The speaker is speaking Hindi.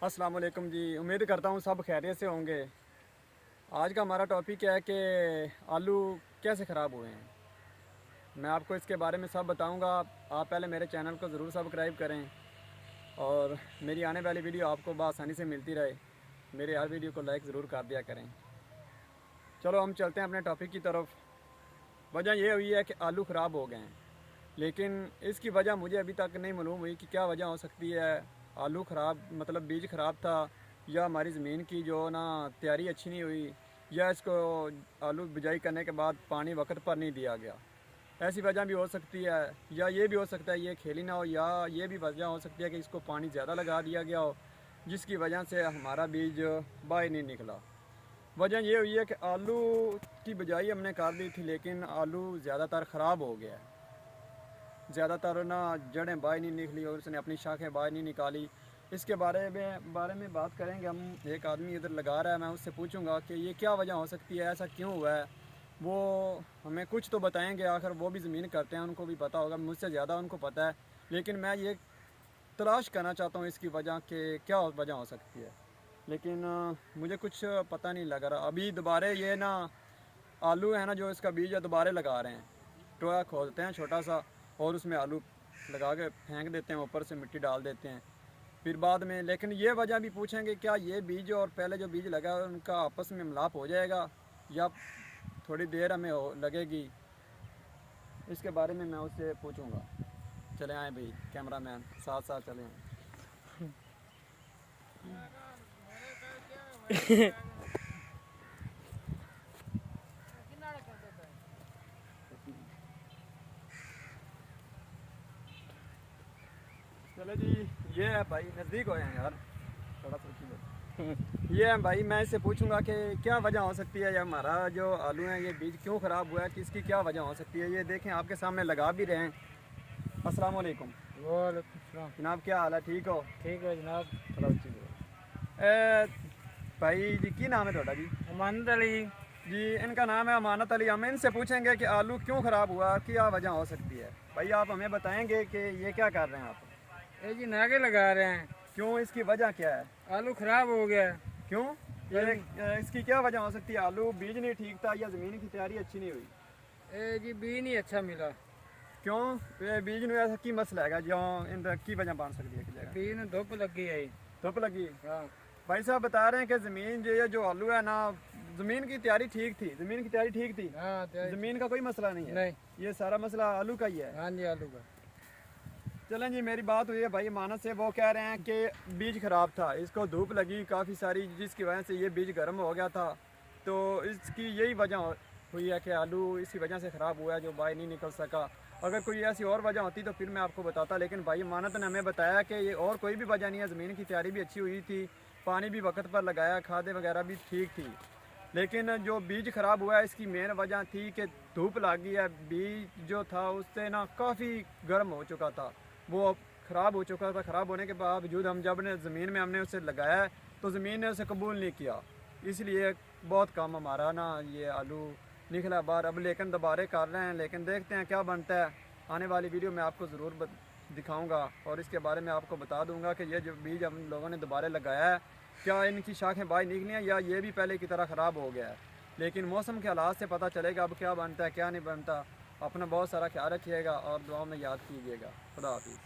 अस्सलाम वालेकुम जी। उम्मीद करता हूँ सब खैरियत से होंगे। आज का हमारा टॉपिक है कि आलू कैसे ख़राब हुए हैं। मैं आपको इसके बारे में सब बताऊंगा। आप पहले मेरे चैनल को ज़रूर सब्सक्राइब करें और मेरी आने वाली वीडियो आपको बआसानी से मिलती रहे। मेरे हर वीडियो को लाइक ज़रूर कर दिया करें। चलो हम चलते हैं अपने टॉपिक की तरफ। वजह यह हुई है कि आलू ख़राब हो गए हैं, लेकिन इसकी वजह मुझे अभी तक नहीं मालूम हुई कि क्या वजह हो सकती है। आलू ख़राब मतलब बीज ख़राब था, या हमारी ज़मीन की जो ना तैयारी अच्छी नहीं हुई, या इसको आलू बिजाई करने के बाद पानी वक्त पर नहीं दिया गया। ऐसी वजह भी हो सकती है, या ये भी हो सकता है ये खेली ना हो, या ये भी वजह हो सकती है कि इसको पानी ज़्यादा लगा दिया गया हो, जिसकी वजह से हमारा बीज बाहर नहीं निकला। वजह ये हुई है कि आलू की बिजाई हमने कर दी थी, लेकिन आलू ज़्यादातर ख़राब हो गया है। ज़्यादातर ना जड़ें बाहर नहीं निकली और उसने अपनी शाखें बाहर नहीं निकाली। इसके बारे में बात करेंगे हम। एक आदमी इधर लगा रहा है, मैं उससे पूछूंगा कि ये क्या वजह हो सकती है, ऐसा क्यों हुआ है। वो हमें कुछ तो बताएंगे, आखिर वो भी ज़मीन करते हैं, उनको भी पता होगा, मुझसे ज़्यादा उनको पता है। लेकिन मैं ये तलाश करना चाहता हूँ इसकी वजह कि क्या वजह हो सकती है, लेकिन मुझे कुछ पता नहीं लग रहा। अभी दोबारा ये ना आलू है ना, जो इसका बीज है दोबारा लगा रहे हैं। टोया खोदते हैं छोटा सा और उसमें आलू लगा के फेंक देते हैं, ऊपर से मिट्टी डाल देते हैं फिर बाद में। लेकिन ये वजह भी पूछेंगे, क्या ये बीज और पहले जो बीज लगा है उनका आपस में मिलाप हो जाएगा या थोड़ी देर हमें लगेगी। इसके बारे में मैं उससे पूछूंगा। चले आए भाई, कैमरामैन साथ साथ चले आए। चलो जी, ये है भाई, नज़दीक हो यार, थोड़ा सा ये है भाई। मैं इससे पूछूंगा कि क्या वजह हो सकती है, या हमारा जो आलू है ये बीज क्यों ख़राब हुआ है, कि इसकी क्या वजह हो सकती है। ये देखें आपके सामने लगा भी रहे हैं। अस्सलाम वालेकुम। वालेकुम सलाम। जनाब क्या हाल है, ठीक हो? ठीक है जनाब। चलो भाई जी की नाम है थोड़ा जी? अमानत अली जी, इनका नाम है अमानत अली। हम इनसे पूछेंगे कि आलू क्यों ख़राब हुआ, क्या वजह हो सकती है। भाई आप हमें बताएंगे कि ये क्या कर रहे हैं आप? ये जी नागे लगा रहे हैं। क्यों, इसकी वजह क्या है? आलू खराब हो गया। क्यों, ये इसकी क्या वजह हो सकती है? आलू बीज नहीं ठीक था, या ज़मीन की तैयारी अच्छी नहीं हुई? ये जी बीज नहीं अच्छा मिला। क्यों, ये बीज में ऐसा की मसला है जो इन की वजह बन सकती है कि जगह? बीज में धुप लगी है। धुप लगी? हाँ। भाई साहब बता रहे हैं कि ज़मीन जो आलू है ना, ज़मीन की तैयारी ठीक थी, ज़मीन की तैयारी ठीक थी। हाँ, ज़मीन का कोई मसला नहीं है। नहीं, ये सारा मसला आलू का ही है। हाँ जी, आलू का। चलें जी, मेरी बात हुई है भाई मानस से। वो कह रहे हैं कि बीज ख़राब था, इसको धूप लगी काफ़ी सारी, जिसकी वजह से ये बीज गर्म हो गया था। तो इसकी यही वजह हुई है कि आलू इसी वजह से ख़राब हुआ है, जो बाहर नहीं निकल सका। अगर कोई ऐसी और वजह होती तो फिर मैं आपको बताता, लेकिन भाई मानत ने हमें बताया कि ये और कोई भी वजह नहीं है। ज़मीन की तैयारी भी अच्छी हुई थी, पानी भी वक्त पर लगाया, खादें वगैरह भी ठीक थी, लेकिन जो बीज ख़राब हुआ है इसकी मेन वजह थी कि धूप लग गई है। बीज जो था उससे ना काफ़ी गर्म हो चुका था, वो ख़राब हो चुका था। ख़राब होने के बावजूद हम जब ने ज़मीन में हमने उसे लगाया तो ज़मीन ने उसे कबूल नहीं किया, इसलिए बहुत कम हमारा ना ये आलू निकला बाहर। अब लेकिन दोबारा कर रहे हैं, लेकिन देखते हैं क्या बनता है। आने वाली वीडियो में आपको ज़रूर दिखाऊंगा और इसके बारे में आपको बता दूंगा कि ये जो बीज हम लोगों ने दोबारा लगाया है, क्या इनकी शाखें बाहर निकली हैं या ये भी पहले की तरह ख़राब हो गया है। लेकिन मौसम के हालात से पता चलेगा अब क्या बनता है क्या नहीं बनता। अपना बहुत सारा ख्याल रखिएगा और दुआ में याद कीजिएगा। खुदा हाफिज़।